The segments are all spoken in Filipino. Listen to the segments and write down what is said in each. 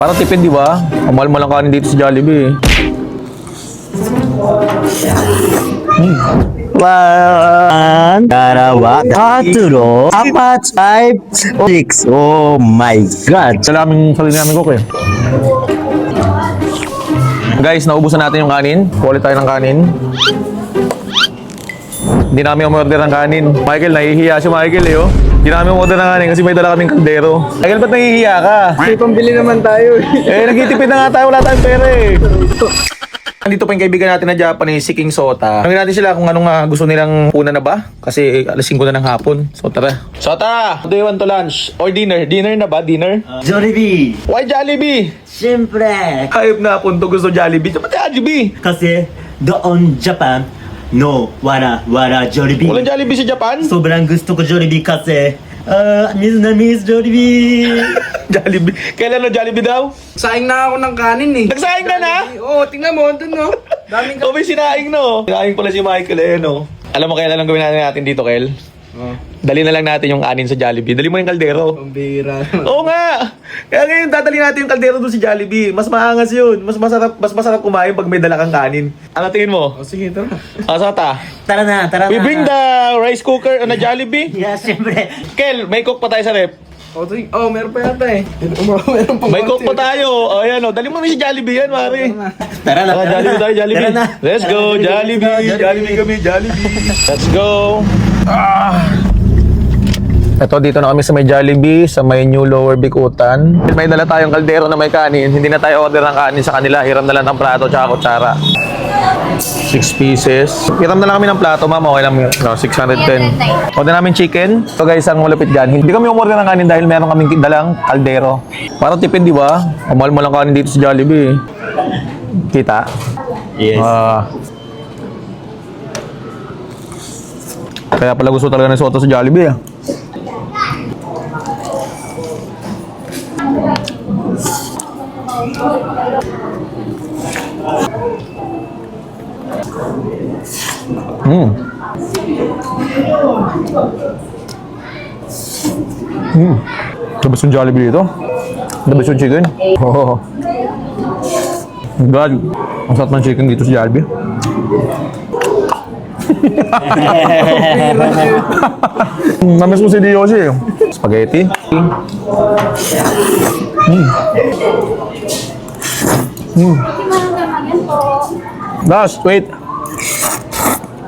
Para tipid, di ba? Kamahal mo lang kanin dito sa Jollibee. One, dalawa, tatlo, apat, 5, 6. Oh my God! Salaming sarili namin cook eh. Guys, naubusan natin yung kanin. Kulit tayo ng kanin. Hindi namin umorder ng kanin. Michael, nahihiya si Michael eh, oh. Hindi namin umorder ng kanin kasi may dala kaming kaldero. Michael, ba't nahihiya ka? May pambili naman tayo eh. Nagtitipid na nga tayo, wala tayong pera eh. Nandito pa yung kaibigan natin na Japanese, si King Sota. Tanungin natin sila kung anong gusto nilang una na ba? Kasi alas 5 na ng hapon. So tara. Sota, what do you want to lunch? Or dinner? Dinner na ba? Dinner? Jollibee! Why Jollibee? Siyempre! Hayop na punto gusto Jollibee. Ba't Jollibee? Kasi doon Japan, no, wala Jollibee. Walang Jollibee sa Japan? Sobrang gusto ko Jollibee kasi miss Jollibee. Jollibee. Kailan no Jollibee daw? Saing na ako ng kanin eh. Nagsaing ka na? Oo, tingnan mo, doon no. Daming O may sinaing no? Sinaing pala si Michael eh no? Alam mo kailan lang gawin natin dito, Kel? Dali na lang natin yung kanin sa Jollibee. Dali mo yung kaldero. pambira. Oo nga! Kaya ngayon dadali natin yung kaldero doon sa Jollibee. Mas maangas yun. Mas masarap kumain pag may dala kang kanin. Ano tingin mo? O sige, tara. Sota. Tara na. We bring the rice cooker on a Jollibee. Yeah, siyempre. Kel, may cook pa tayo sa rep. O sige, meron pa yata eh. Meron pa May cook pa tayo. O yan o. Dali mo naman si Jollibee yan, pare. Tara na. Jollibee tayo, Jollibee. Tara na. Let's go, Jollibee. Jollibee kami, Jollibee. Let's go. Ito, dito na kami sa may Jollibee, sa may New Lower Bikutan. May dala tayong kaldero na may kanin. Hindi na tayo order ng kanin sa kanila. Hiram na lang ng plato tsaka kutsara. 6 pieces. Hiram na lang kami ng plato, ma'am. Okay lang. No, 610. Order namin chicken. So guys, ang malapit dyan. Hindi kami umorder ng kanin dahil meron kaming dalang kaldero. Para tipid, di ba? Kamahal mo lang kanin dito sa Jollibee. Kita? Yes. Kaya pala gusto talaga ng Soto sa Jollibee. Labas yung Jollibee dito. Labas yung chicken. Oh. God, ang sarap ng chicken dito sa Jollibee. Namiss mo si Diyosi eh. Spaghetti. Last, wait.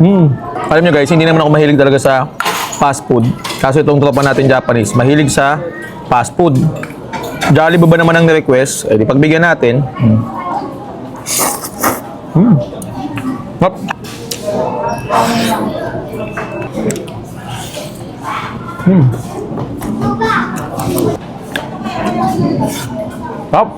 Alam nyo guys, hindi naman ako mahilig talaga sa fast food. Kaso itong tropa natin Japanese, mahilig sa fast food. Jollibee ba naman ang ni-request? Eh di pagbigyan natin. Hop. Hop.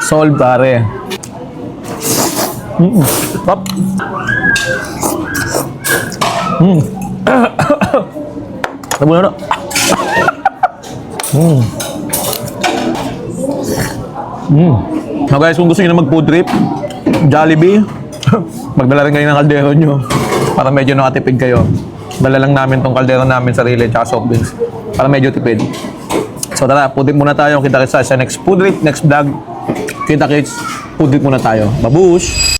Solve pare. Hop. Nabuno na. Now guys, kung gusto nyo na mag-food trip, Jollibee, magdala rin kayo ng kaldero nyo para medyo nakatipid kayo. Dala lang namin tong kaldero namin sarili at soft drinks para medyo tipid. So tara, food trip muna tayo. Kita-kits sa next food trip, next vlog. Kita-kits, food trip muna tayo. Babush!